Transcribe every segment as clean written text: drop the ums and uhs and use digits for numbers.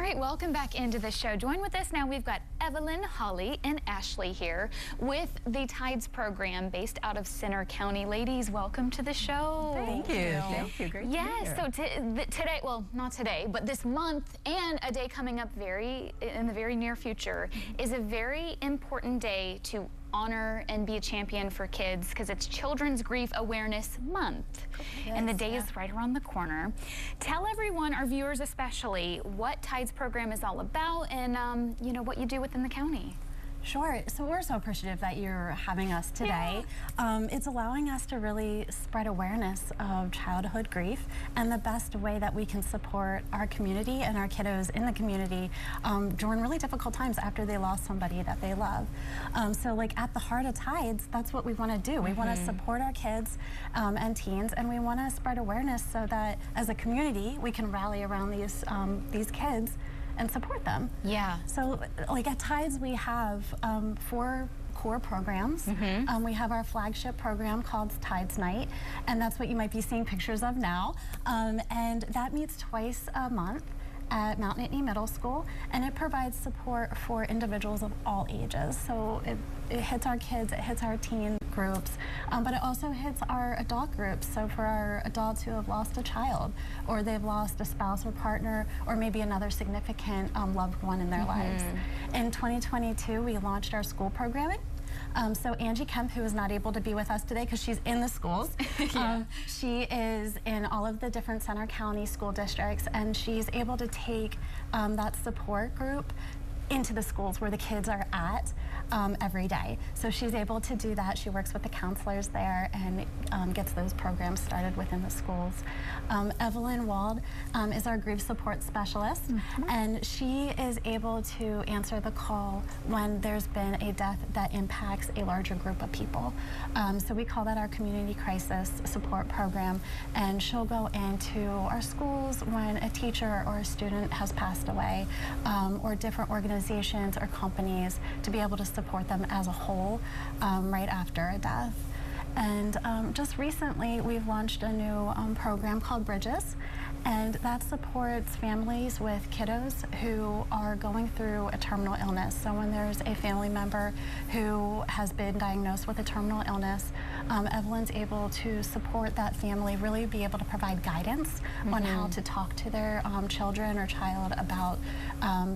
right, welcome back into the show. Join with us now. We've got Evelyn, Holly, and Ashley here with the Tides program based out of Centre County. Ladies, welcome to the show. Thank you. Thank you. Great to be here. So today, well, not today, but this month and a day coming up in the very near future is a very important day to honor and be a champion for kids because it's Children's Grief Awareness Month. Yes, and the day is right around the corner. Tell everyone, our viewers especially, what Tides program is all about and you know, what you do within the county. Sure. So we're so appreciative that you're having us today. Yeah. It's allowing us to really spread awareness of childhood grief and the best way that we can support our community and our kiddos in the community during really difficult times after they lost somebody that they love. So like at the heart of Tides, that's what we want to do. We want to support our kids and teens, and we want to spread awareness so that as a community we can rally around these kids and support them. Yeah. So like at Tides we have 4 core programs. We have our flagship program called Tides Night, and that's what you might be seeing pictures of now. And that meets twice a month at Mount Nittany Middle School, and it provides support for individuals of all ages. So it hits our kids, it hits our teen groups, but it also hits our adult groups. So for our adults who have lost a child, or they've lost a spouse or partner, or maybe another significant loved one in their lives. In 2022, we launched our school programming. So Angie Kemp, who is not able to be with us today because she's in the schools, she is in all of the different Centre County school districts, and she's able to take that support group into the schools where the kids are at every day. So she's able to do that. She works with the counselors there and gets those programs started within the schools. Evelyn Wald is our grief support specialist, and she is able to answer the call when there's been a death that impacts a larger group of people. So we call that our community crisis support program, and she'll go into our schools when a teacher or a student has passed away, or different organizations or companies, to be able to support them as a whole right after a death. And just recently we've launched a new program called Bridges, and that supports families with kiddos who are going through a terminal illness. So when there's a family member who has been diagnosed with a terminal illness, Evelyn's able to support that family, really be able to provide guidance on how to talk to their children or child about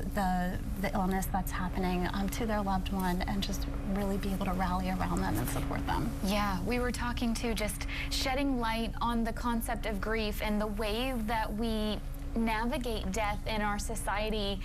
the illness that's happening to their loved one, and just really be able to rally around them and support them. Yeah, we were talking to just shedding light on the concept of grief and the way that we navigate death in our society.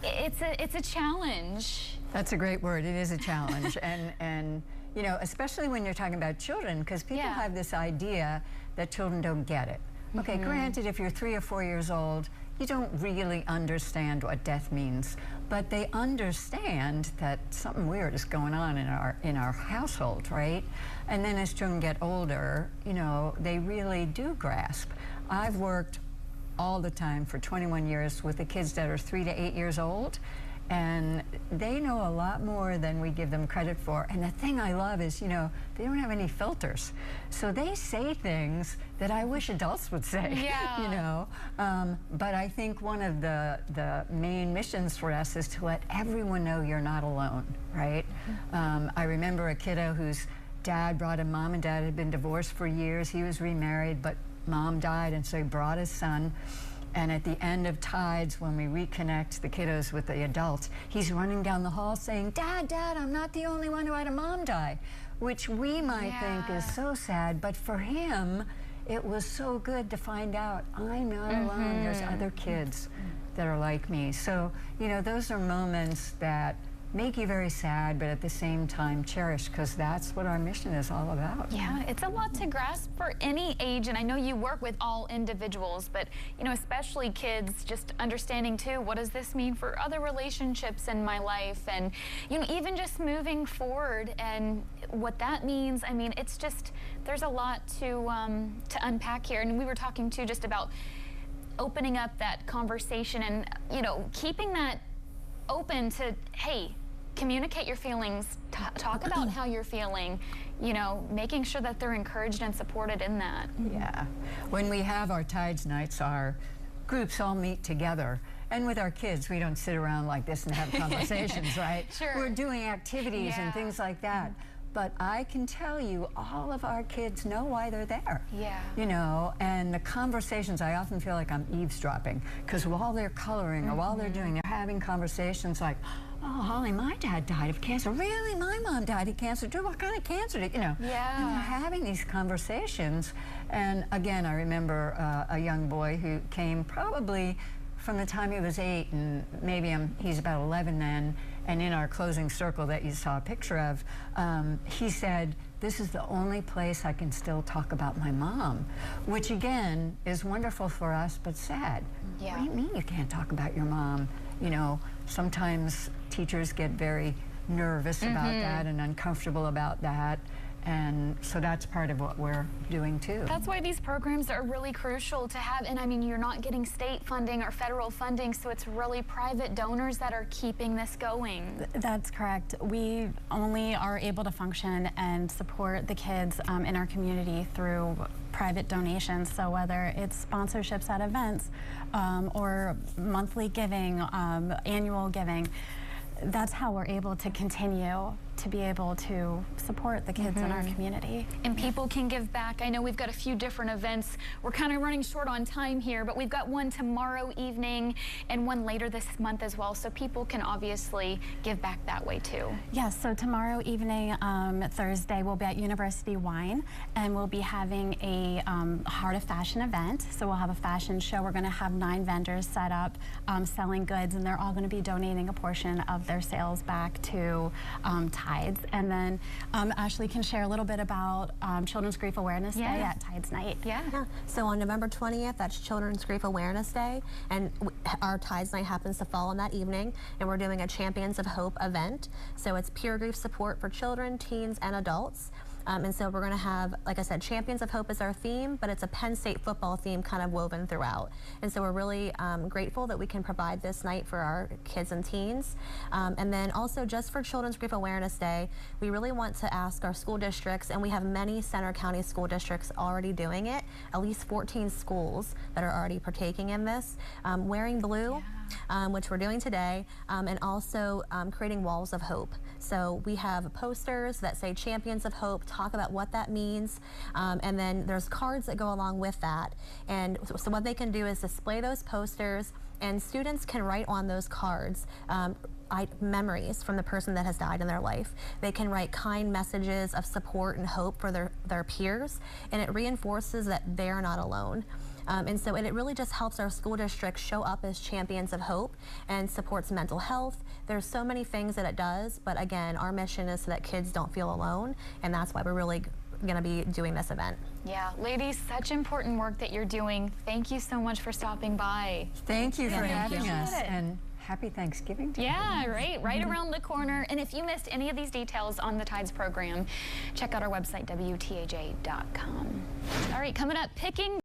It's a challenge. That's a great word. It is a challenge. and you know, especially when you're talking about children, because people have this idea that children don't get it. Okay, granted, if you're 3 or 4 years old, you don't really understand what death means, but they understand that something weird is going on in our household, right? And then as children get older, you know, they really do grasp. I've worked all the time for 21 years with the kids that are 3 to 8 years old, and they know a lot more than we give them credit for. And the thing I love is, you know, they don't have any filters. So they say things that I wish adults would say, you know. But I think one of the main missions for us is to let everyone know you're not alone, right? I remember a kiddo whose dad brought him. Mom and dad had been divorced for years. He was remarried, but mom died, and so he brought his son. And at the end of Tides, when we reconnect the kiddos with the adults, he's running down the hall saying, "Dad, Dad, I'm not the only one who had a mom die," which we might think is so sad, but for him, it was so good to find out, I'm not alone, there's other kids that are like me. So, you know, those are moments that make you very sad, but at the same time cherish, because that's what our mission is all about. Yeah, it's a lot to grasp for any age, and I know you work with all individuals, but you know, especially kids, just understanding too, what does this mean for other relationships in my life, and you know, even just moving forward and what that means. I mean, it's just, there's a lot to unpack here, and we were talking too just about opening up that conversation and, you know, keeping that open to, hey, communicate your feelings, talk about how you're feeling, you know, making sure that they're encouraged and supported in that. Yeah. When we have our Tides nights, our groups all meet together. And with our kids, we don't sit around like this and have conversations, right? Sure. We're doing activities and things like that. But I can tell you, all of our kids know why they're there. Yeah. You know, and the conversations, I often feel like I'm eavesdropping, because while they're coloring or while they're doing, they're having conversations like, oh, Holly, my dad died of cancer. Really? My mom died of cancer too? What kind of cancer did, you know? Yeah. And they're having these conversations. And again, I remember a young boy who came probably from the time he was 8, and maybe he's about 11 then, and in our closing circle that you saw a picture of, he said, this is the only place I can still talk about my mom, which again is wonderful for us, but sad. Yeah. What do you mean you can't talk about your mom? You know, sometimes teachers get very nervous about that and uncomfortable about that. And so that's part of what we're doing too. That's why these programs are really crucial to have. And I mean, you're not getting state funding or federal funding, so it's really private donors that are keeping this going. That's correct. We only are able to function and support the kids in our community through private donations. So whether it's sponsorships at events or monthly giving, annual giving, that's how we're able to continue to be able to support the kids in our community. And people can give back. I know we've got a few different events. We're kind of running short on time here, but we've got one tomorrow evening and one later this month as well, so people can obviously give back that way too. Yes, so tomorrow evening, Thursday, we'll be at University Wine, and we'll be having a Heart of Fashion event. So we'll have a fashion show. We're going to have 9 vendors set up selling goods, and they're all going to be donating a portion of their sales back to Tides. And then Ashley can share a little bit about Children's Grief Awareness Day at Tides Night. Yeah. So on November 20th, that's Children's Grief Awareness Day, and our Tides Night happens to fall on that evening, and we're doing a Champions of Hope event. So it's peer grief support for children, teens, and adults. And so we're going to have, like I said, Champions of Hope is our theme, but it's a Penn State football theme kind of woven throughout. And so we're really grateful that we can provide this night for our kids and teens. And then also just for Children's Grief Awareness Day, we really want to ask our school districts, and we have many Center County school districts already doing it, at least 14 schools that are already partaking in this, wearing blue. Which we're doing today, and also creating walls of hope. So we have posters that say Champions of Hope, talk about what that means, and then there's cards that go along with that. And so what they can do is display those posters, and students can write on those cards memories from the person that has died in their life. They can write kind messages of support and hope for their peers, and it reinforces that they're not alone. And so it really just helps our school district show up as champions of hope and supports mental health. There's so many things that it does, but again, our mission is so that kids don't feel alone, and that's why we're really going to be doing this event. Yeah, ladies, such important work that you're doing. Thank you so much for stopping by. Thank you for having Appreciate us, it. and happy Thanksgiving to you. Yeah, right around the corner. And if you missed any of these details on the Tides program, check out our website, WTAJ.com. All right, coming up, picking